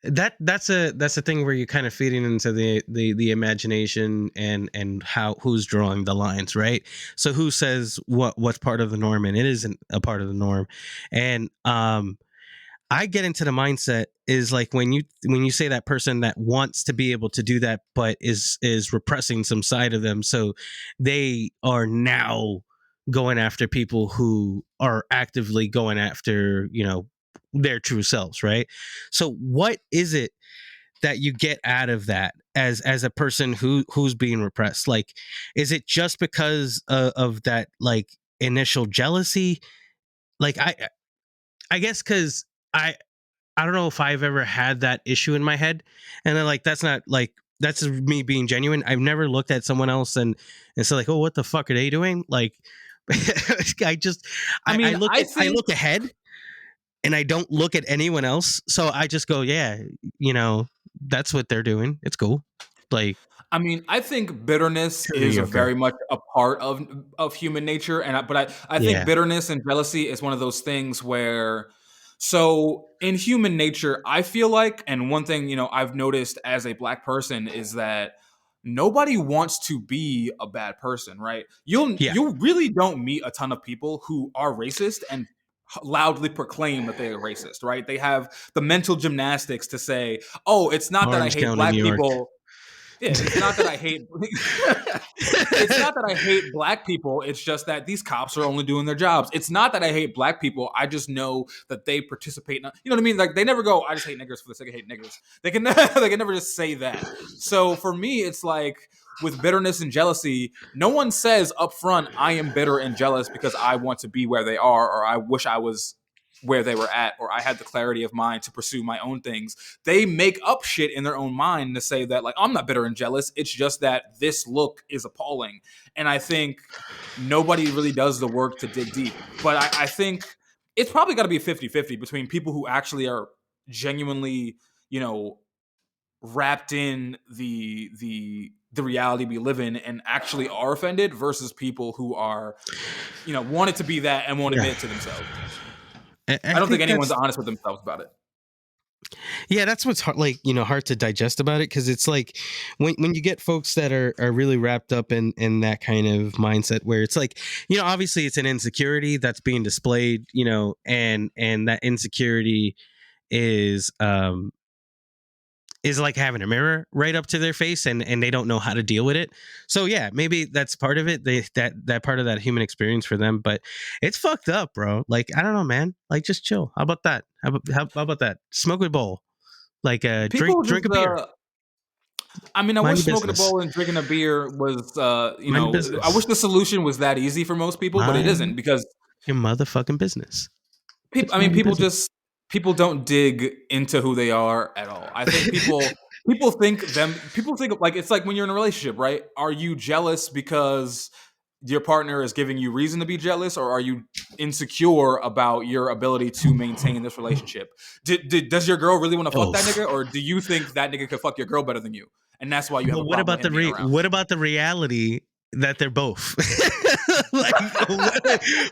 that's a thing where you're kind of feeding into the imagination and how who's drawing the lines, right? So who says what's part of the norm and it isn't a part of the norm. And I get into the mindset is like when you say that person that wants to be able to do that but is repressing some side of them, so they are now going after people who are actively going after their true selves, right? So what is it that you get out of that as a person who's being repressed? Like, is it just because of that like initial jealousy? Like I guess because I don't know if I've ever had that issue in my head, and then like that's not like that's me being genuine. I've never looked at someone else and said like, oh, what the fuck are they doing? Like, I just I I mean, look I at I think look ahead and I don't look at anyone else. So I just go, yeah, you know, that's what they're doing. It's cool. Like, I mean, I think bitterness too is mediocre. very much a part of human nature, but I think Yeah. bitterness and jealousy is one of those things where, so in human nature, I feel like, and one thing I've noticed as a black person is that nobody wants to be a bad person, right? Yeah. You really don't meet a ton of people who are racist and loudly proclaim that they are racist, right? They have the mental gymnastics to say, "Oh, it's not that I Orange hate County, New black York. people." Yeah, it's not that I hate. It's not that I hate black people. It's just that these cops are only doing their jobs. It's not that I hate black people. I just know that they participate. You know what I mean? Like they never go, "I just hate niggers for the sake of hate niggers." They can they can never just say that. So for me, it's like with bitterness and jealousy, no one says up front, "I am bitter and jealous because I want to be where they are, or I wish I was where they were at, or I had the clarity of mind to pursue my own things." They make up shit in their own mind to say that, like, I'm not bitter and jealous. It's just that this look is appalling. And I think nobody really does the work to dig deep. But I think it's probably got to be 50-50 between people who actually are genuinely, wrapped in the reality we live in and actually are offended versus people who are, want it to be that and won't Yeah. admit it to themselves. I I don't think think anyone's that's honest with themselves about it. yeah, that's what's hard, like, hard to digest about it, because it's like when you get folks that are really wrapped up in that kind of mindset where it's like, obviously it's an insecurity that's being displayed, and that insecurity is like having a mirror right up to their face, and they don't know how to deal with it. So yeah, maybe that's part of it. That part of that human experience for them, but it's fucked up, bro. Like, I don't know, man. Like, just chill. How about that? How about that? Smoke a bowl. Like, drink People just drink a beer. I mean, I Mind wish your smoking a business. bowl and drinking a beer was, Mind your I wish business. the solution was that easy for most people, but it isn't Mind because your motherfucking business. people. Just I mean, mind your business. people don't dig into who they are at all. I think people think like it's like when you're in a relationship, right? Are you jealous because your partner is giving you reason to be jealous, or are you insecure about your ability to maintain this relationship? Does your girl really want to fuck that Both. nigga, or do you think that nigga could fuck your girl better than you, and that's why you have But a problem with him being around? what about the reality that they're both? Like,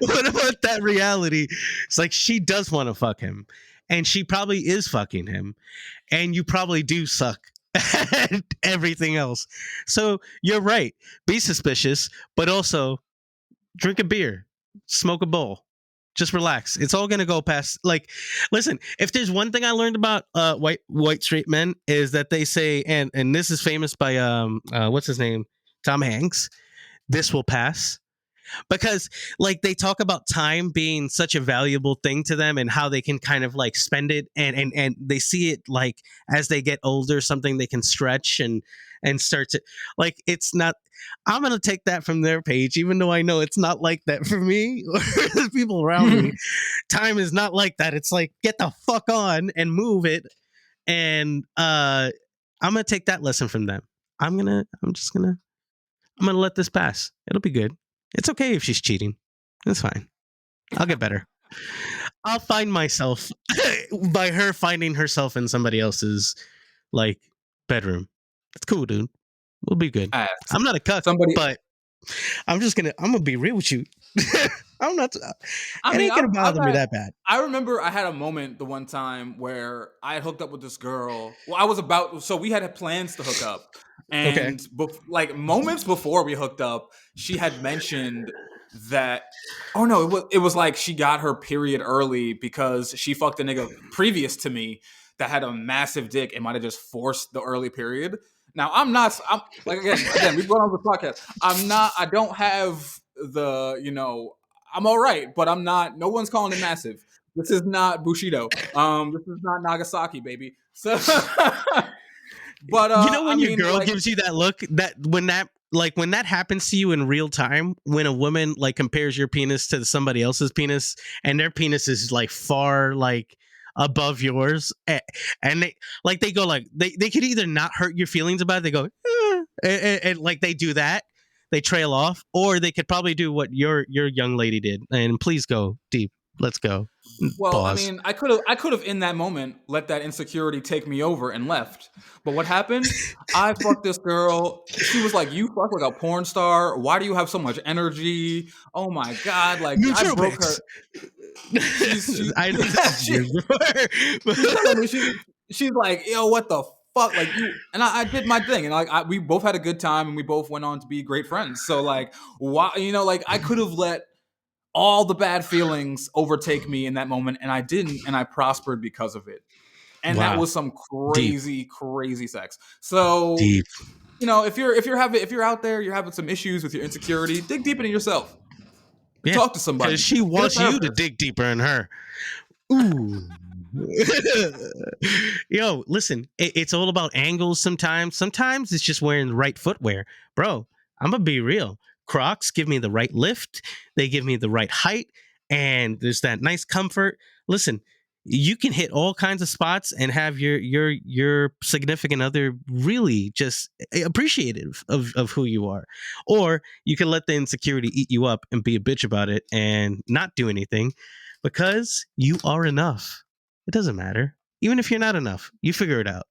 what about that reality? It's like, she does want to fuck him, and she probably is fucking him, and you probably do suck at everything else. So you're right. Be suspicious, but also drink a beer, smoke a bowl. Just relax. It's all gonna go past. Like, listen. If there's one thing I learned about white straight men, is that they say, and this is famous by what's his name, Tom Hanks. This will pass, because like they talk about time being such a valuable thing to them, and how they can kind of like spend it, and they see it like as they get older, something they can stretch and start to, like, it's not. I'm gonna take that from their page, even though I know it's not like that for me or the people around me. Time is not like that. It's like, get the fuck on and move it, and I'm gonna take that lesson from them. I'm gonna let this pass. It'll be good. It's okay if she's cheating. It's fine. I'll get better. I'll find myself by her finding herself in somebody else's, like, bedroom. It's cool, dude. We'll be good. Uh, I'm not a cuck, somebody, but I'm gonna be real with you. I'm not. It I mean, ain't gonna I've bother me had. that bad. I remember I had a moment the one time where I had hooked up with this girl. Well, I was about, so we had plans to hook up, Okay. and like moments before we hooked up, she had mentioned that. Oh no, it was like she got her period early because she fucked a nigga previous to me that had a massive dick and might have just forced the early period. Now I'm not. I'm like, again, we've gone on the podcast. I'm not. I don't have the, I'm all right, but I'm not. No one's calling it massive. This is not Bushido. This is not Nagasaki, baby. So, but You know I when your mean, girl like, gives you that look, when that happens to you in real time, when a woman like compares your penis to somebody else's penis, and their penis is like far like above yours, and they go like they could either not hurt your feelings about it, they go and like they do that, they trail off, or they could probably do what your young lady did. And please go deep. Let's go. Well, I Pause. mean, I could have in that moment let that insecurity take me over and left. But what happened? I fucked this girl. She was like, "You fuck like a porn star. Why do you have so much energy? Oh my god!" Like I broke her. Nootropics. She's I know this is she, years before. she's telling me she's like, "Yo, what the fuck?" Like you and I did my thing, and like we both had a good time, and we both went on to be great friends. So like, why like I could have let all the bad feelings overtake me in that moment, and I didn't, and I prospered because of it. And that Wow. was some Deep. crazy sex. So Deep. if you're out there, you're having some issues with your insecurity, dig deep into yourself. Yeah. Talk to somebody. Because she Get a wants you to therapist. dig deeper in her. Ooh. Yo, listen, it's all about angles sometimes. Sometimes it's just wearing the right footwear. Bro, I'm going to be real. Crocs give me the right lift, they give me the right height, and there's that nice comfort. Listen, you can hit all kinds of spots and have your significant other really just appreciative of who you are. Or you can let the insecurity eat you up and be a bitch about it and not do anything because you are enough. It doesn't matter. Even if you're not enough, you figure it out.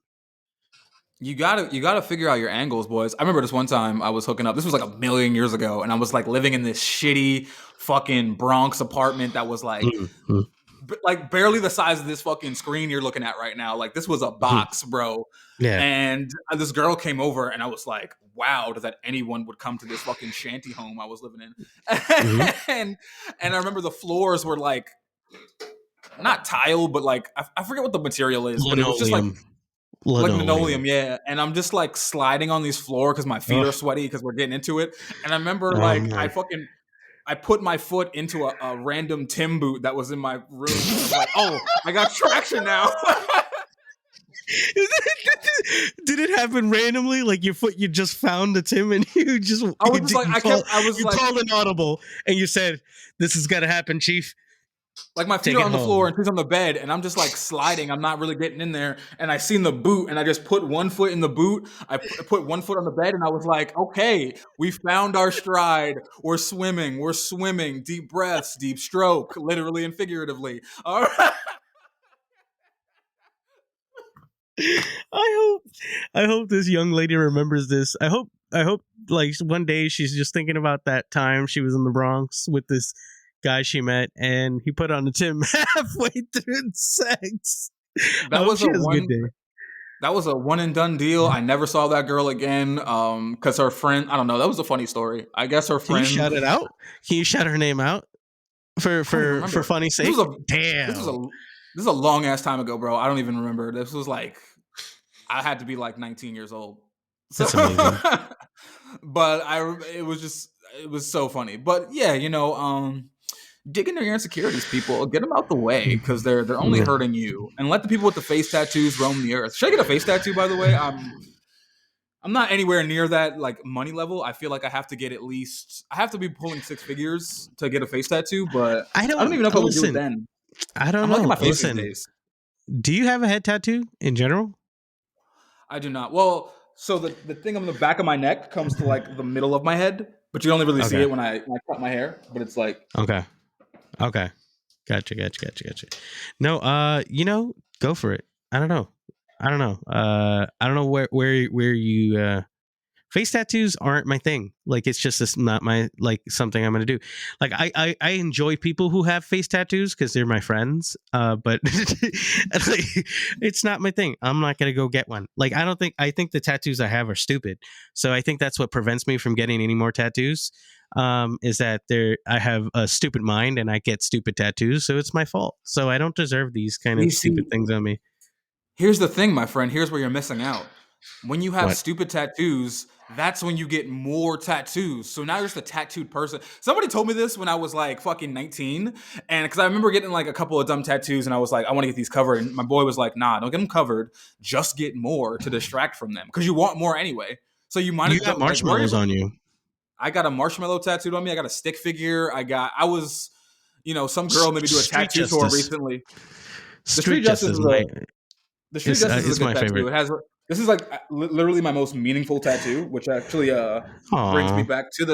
You gotta figure out your angles, boys. I remember this one time I was hooking up. This was like a million years ago, and I was like living in this shitty fucking Bronx apartment that was like Mm-hmm. like barely the size of this fucking screen you're looking at right now. Like this was a box, bro. Yeah. And this girl came over, and I was like, "Wow, that anyone would come to this fucking shanty home I was living in?" Mm-hmm. And I remember the floors were like not tile, but like I forget what the material is, but it was just Linoleum. like Linoleum. linoleum, yeah. And I'm just like sliding on these floor because my feet Oh, are sweaty because we're getting into it. And I remember oh like man. I put my foot into a random Tim boot that was in my room, and I was like, "Oh, I got traction now." Did it happen randomly? Like your foot, you just found the Tim and you just I was just like, you called an audible and you said, "This is gonna happen, Chief. like my feet Take are it on the floor home." and she's on the bed, and I'm just like sliding. I'm not really getting in there, and I seen the boot, and I just put one foot in the boot. I put one foot on the bed, and I was like, "Okay, we found our stride. We're swimming. We're swimming. Deep breaths, deep stroke, literally and figuratively." All right. I hope I hope this young lady remembers this. I hope like one day she's just thinking about that time she was in the Bronx with this guy she met and he put on a Tim halfway through sex. I That hope was she a has a good one. day. That was a one and done deal. I never saw that girl again. Because her friend, I don't know. That was a funny story. I guess her Can you friend. shout it out? Can you shout her name out for I don't even for remember. funny This was sake? a this was a Damn. this is a long ass time ago, bro. I don't even remember. This was like I had to be like 19 years old. So, That's amazing. but it was so funny. But yeah, dig into your insecurities, people. Get them out the way because they're only Yeah. hurting you. And let the people with the face tattoos roam the earth. Should I get a face tattoo? By the way, I'm not anywhere near that like money level. I feel like I have to be pulling six figures to get a face tattoo, but I I don't don't even know if I would do it listen. then. I don't I'm liking know. my face these Listen, days. do you have a head tattoo in general? I do not. Well, so the thing on the back of my neck comes to like the middle of my head, but you only really see Okay. it when I cut my hair. But it's like Okay. Okay. Gotcha. No, go for it. I don't know. I don't know where you face tattoos aren't my thing. Like it's just this not my like something I'm gonna do. Like I enjoy people who have face tattoos because they're my friends. But like, it's not my thing. I'm not gonna go get one. Like I think the tattoos I have are stupid. So I think that's what prevents me from getting any more tattoos. Is that I have a stupid mind and I get stupid tattoos, so it's my fault. So I don't deserve these kind you of stupid see. things on me. Here's the thing, my friend. Here's where you're missing out. When you have What? stupid tattoos, that's when you get more tattoos. So now you're just a tattooed person. Somebody told me this when I was like fucking 19. And because I remember getting like a couple of dumb tattoos and I was like, I want to get these covered. And my boy was like, nah, don't get them covered. Just get more to distract from them because you want more anyway. So you might You got don't like worry marshmallows about. on you. I got a marshmallow tattooed on me. I got a stick figure. Some girl made me do a Street tattoo tour justice. recently. The Street street justice justice, is my The Street Justice is a It's good my tattoo. favorite. It has this is like literally my most meaningful tattoo, which actually brings me Aw, back to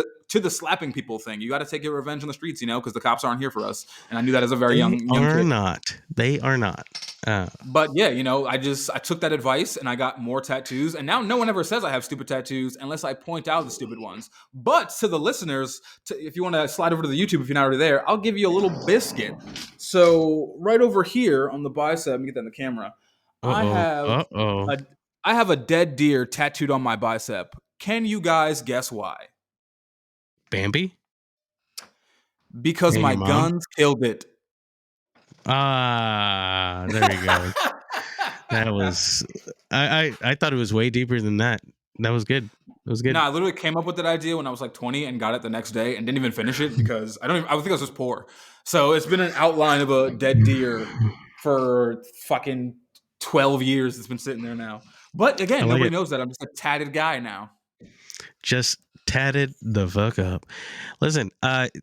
the slapping people thing. You got to take your revenge on the streets, because the cops aren't here for us. And I knew that as a very they young are kid. not. They are not. But yeah, I took that advice and I got more tattoos. And now no one ever says I have stupid tattoos unless I point out the stupid ones. But to the listeners, if you want to slide over to the YouTube if you're not already there, I'll give you a little biscuit. So right over here on the bicep, let me get that in the camera. I Uh-oh. have Uh-oh. a I have a dead deer tattooed on my bicep. Can you guys guess why? Bambi? Because And my your mom? guns killed it. Ah, there you go. That was I thought it was way deeper than that. That was good. It was No, good. I literally came up with that idea when I was like 20 and got it the next day and didn't even finish it because I think I was just poor. So it's been an outline of a dead deer for fucking 12 years. It's been sitting there now. But I again, like nobody it. knows that. I'm just a tatted guy now. Just tatted the fuck up. Listen,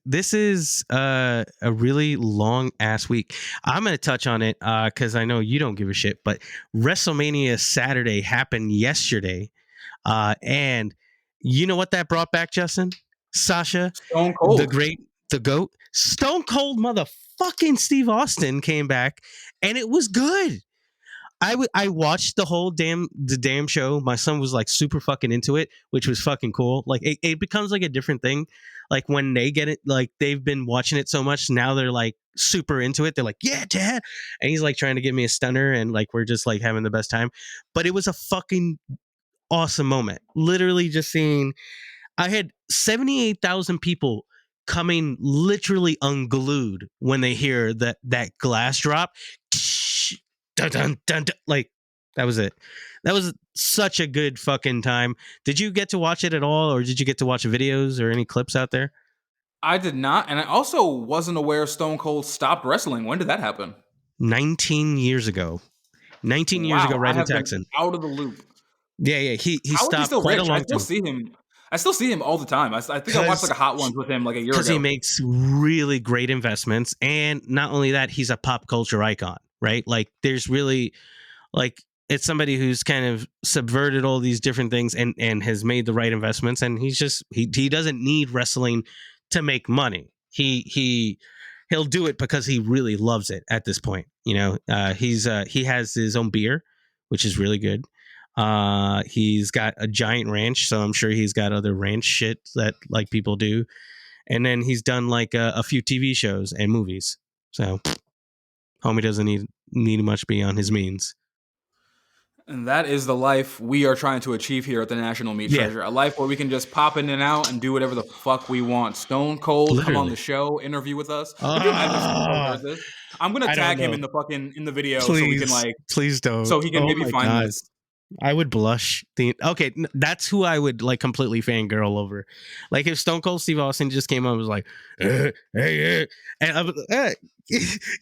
this is a really long ass week. I'm gonna touch on it because I know you don't give a shit, but WrestleMania Saturday happened yesterday. And you know what that brought back, Justin? Sasha, Stone the cold. great, the GOAT, Stone Cold motherfucking Steve Austin came back, and it was good. I watched the damn show. My son was like super fucking into it, which was fucking cool. Like it becomes like a different thing. Like when they get it, like they've been watching it so much, now they're like super into it. They're like, yeah, dad. And he's like trying to give me a stunner, and like we're just like having the best time. But it was a fucking awesome moment. Literally just seeing I had 78,000 people coming literally unglued when they hear that glass drop. Dun, dun, dun, dun. Like that was it. That was such a good fucking time. Did you get to watch it at all, or did you get to watch videos or any clips out there? I did not. And I also wasn't aware Stone Cold stopped wrestling. When did that happen? 19 years ago. 19 years ago, Wow. I right in have been Texan. out of the loop. Yeah. He How is he stopped still quite a rich? I long still time. see him. I still see him all the time. I think I watched like a Hot Ones with him like a year Because he ago. makes really great investments, and not only that, he's a pop culture icon, right? Like there's really like it's somebody who's kind of subverted all these different things and has made the right investments, and he doesn't need wrestling to make money. He'll do it because he really loves it at this point. He has his own beer, which is really good. He's got a giant ranch, so I'm sure he's got other ranch shit that like people do. And then he's done like a few TV shows and movies. So homie doesn't need much beyond his means. And that is the life we are trying to achieve here at the National Meat Yeah, Treasure. A life where we can just pop in and out and do whatever the fuck we want. Stone Cold, come on the literally. show, interview with us. Could you imagine if Stone Cold Ah, heard this? I'm gonna I don't tag him know. in the video so we can Please, please don't. so he can Oh maybe my find god, this. I would blush. That's who I would like completely fangirl over. Like if Stone Cold Steve Austin just came on and was like, hey, and I was,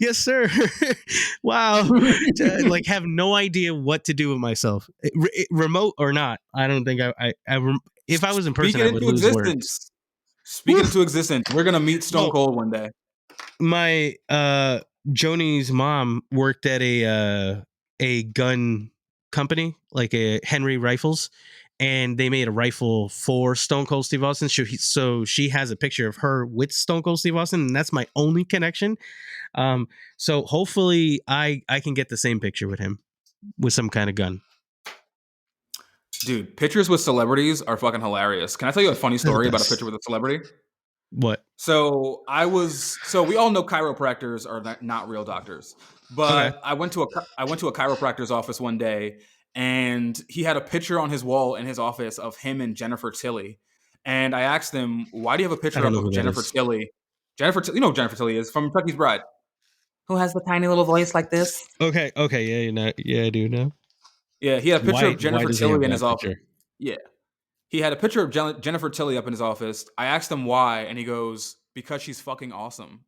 yes, sir. Wow, like have no idea what to do with myself, remote or not. I don't think if I was in Speak person, it I would into lose words. existence. Speak it into existence. We're gonna meet Stone Well, Cold one day. my Joni's mom worked at a gun company, like a Henry Rifles, and they made a rifle for Stone Cold Steve Austin. So she has a picture of her with Stone Cold Steve Austin, and that's my only connection. So hopefully I can get the same picture with him with some kind of gun. Dude, pictures with celebrities are fucking hilarious. Can I tell you a funny They're the story about a picture best. with a celebrity? What? So we all know chiropractors are not real doctors, Okay. but I went to a chiropractor's office one day, and he had a picture on his wall in his office of him and Jennifer Tilly, and I asked him, "Why do you have a I picture don't up know who of that Jennifer is. Tilly?" You know who Jennifer Tilly is from Chucky's Bride. Who has the tiny little voice like this? Okay. Yeah, I do know. Yeah, he had a picture of Why Jennifer does he have Tilly in his that office. picture? Yeah, he had a picture of Jennifer Tilly up in his office. I asked him why, and he goes, "Because she's fucking awesome."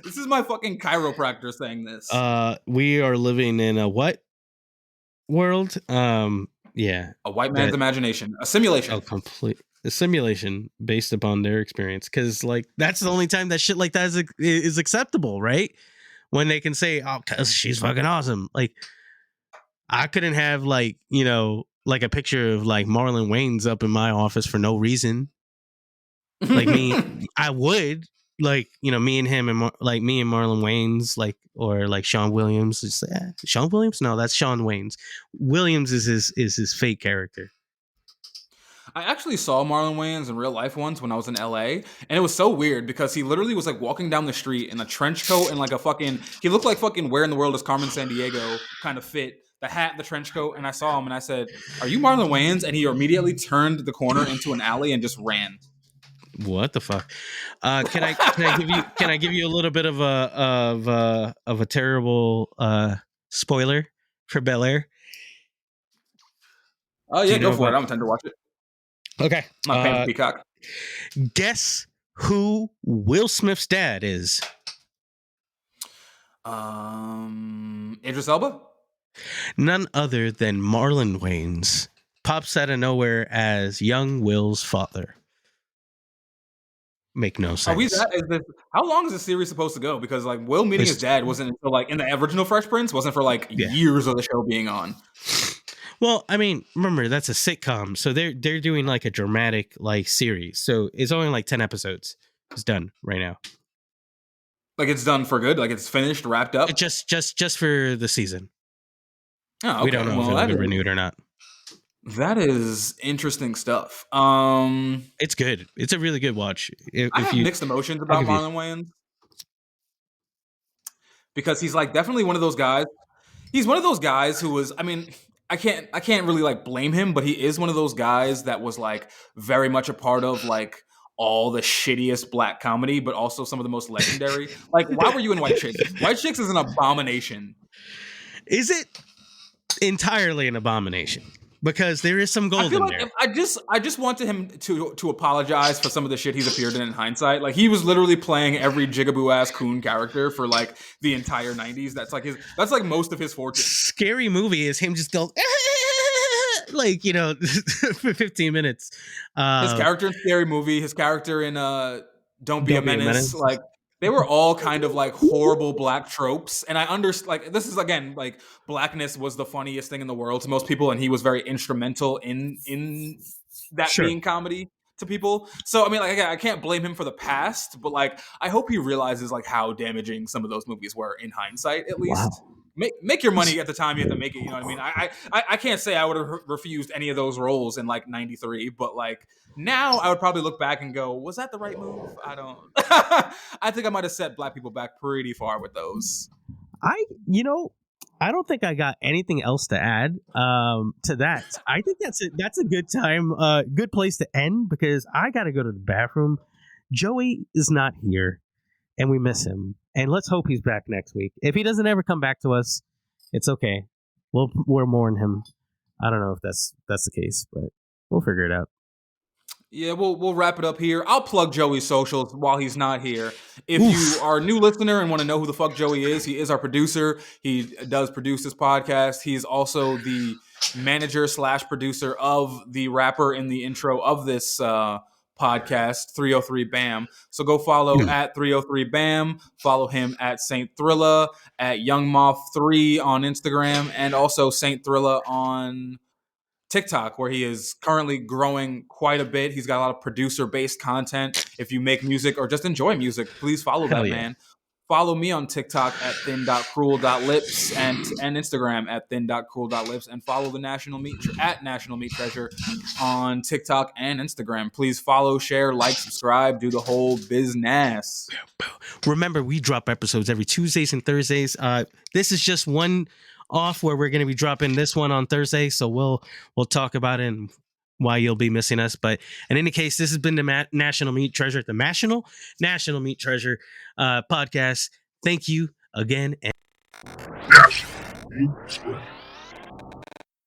This is my fucking chiropractor saying this. We are living in a what world? Yeah, A white man's that imagination, a simulation. complete a simulation based upon their experience. Because like that's the only time that shit like that is acceptable, right? when they can say, "Oh, cause she's fucking awesome." Like, I couldn't have like, you know, like a picture of like Marlon Wayans up in my office for no reason. Like me, I would like, you know, me and him and like me and Marlon Wayans, like, or like Sean Williams. It's, Sean Williams? No, that's Sean Wayans. Williams is his fake character. I actually saw Marlon Wayans in real life once when I was in LA, and it was so weird because he literally was like walking down the street in a trench coat and like a fucking. He looked like fucking Where in the World is Carmen Sandiego kind of fit. The hat, the trench coat, and I saw him and I said, "Are you Marlon Wayans?" And he immediately turned the corner into an alley and just ran. What the fuck? Can I give you a little bit of a terrible spoiler for Bel Air? Oh yeah, go for it. I'm intending to watch it. Okay, I'm not paying for Peacock. Guess who Will Smith's dad is? Idris Elba? None other than Marlon Wayans. Pops out of nowhere as young Will's father. Make no sense. How long is this series supposed to go? Because like Will meeting his dad wasn't until like in the original Fresh Prince, wasn't for like years of the show being on. Well, I mean, remember that's a sitcom, so they're doing like a dramatic like series. So it's only like 10 episodes. It's done right now. Like it's done for good. Like it's finished, wrapped up. It just for the season. Oh, okay. We don't know if it'll be renewed or not. That is interesting stuff. It's good. It's a really good watch. I have mixed emotions about Marlon Wayans because he's like definitely one of those guys. He's one of those guys who was. I mean, I can't really like blame him, but he is one of those guys that was like very much a part of like all the shittiest black comedy, but also some of the most legendary. Like, why were you in White Chicks? White Chicks is an abomination. Is it entirely an abomination? Because there is some gold in there. I just wanted him to apologize for some of the shit he's appeared in hindsight. Like he was literally playing every jigaboo ass coon character for like the entire 90s. That's like most of his fortune. Scary Movie is him just going like, you know, for 15 minutes. His character in Scary Movie, his character in Don't Be a Menace, like they were all kind of like horrible black tropes. And I understand, like, this is again, like blackness was the funniest thing in the world to most people. And he was very instrumental in that being comedy to people. So, I mean, like, I can't blame him for the past, but like, I hope he realizes like how damaging some of those movies were in hindsight, at least. Wow. Make your money at the time you have to make it. You know what I mean? I can't say I would have refused any of those roles in like 93, but like now I would probably look back and go, was that the right move? I don't. I think I might have set black people back pretty far with those. I don't think I got anything else to add to that. I think that's a good time, good place to end because I got to go to the bathroom. Joey is not here. And we miss him. And let's hope he's back next week. If he doesn't ever come back to us, it's okay. We'll mourn him. I don't know if that's the case, but we'll figure it out. Yeah, we'll wrap it up here. I'll plug Joey's socials while he's not here. If you are a new listener and want to know who the fuck Joey is, he is our producer. He does produce this podcast. He's also the manager / producer of the rapper in the intro of this podcast, 303 BAM. So go follow at 303 BAM. Follow him at Saint Thrillah, at Youngmoth 3 on Instagram, and also Saint Thrillah on TikTok, where he is currently growing quite a bit. He's got a lot of producer-based content. If you make music or just enjoy music, please follow that man. Follow me on TikTok at thin.cruel.lips and Instagram at thin.cruel.lips, and follow the National Meat Treasure on TikTok and Instagram. Please follow, share, like, subscribe, do the whole business. Remember, we drop episodes every Tuesdays and Thursdays. This is just one off where we're going to be dropping this one on Thursday, so we'll talk about it and why you'll be missing us. But in any case, this has been the National Meat Treasure, the National Meat Treasure podcast. Thank you again. And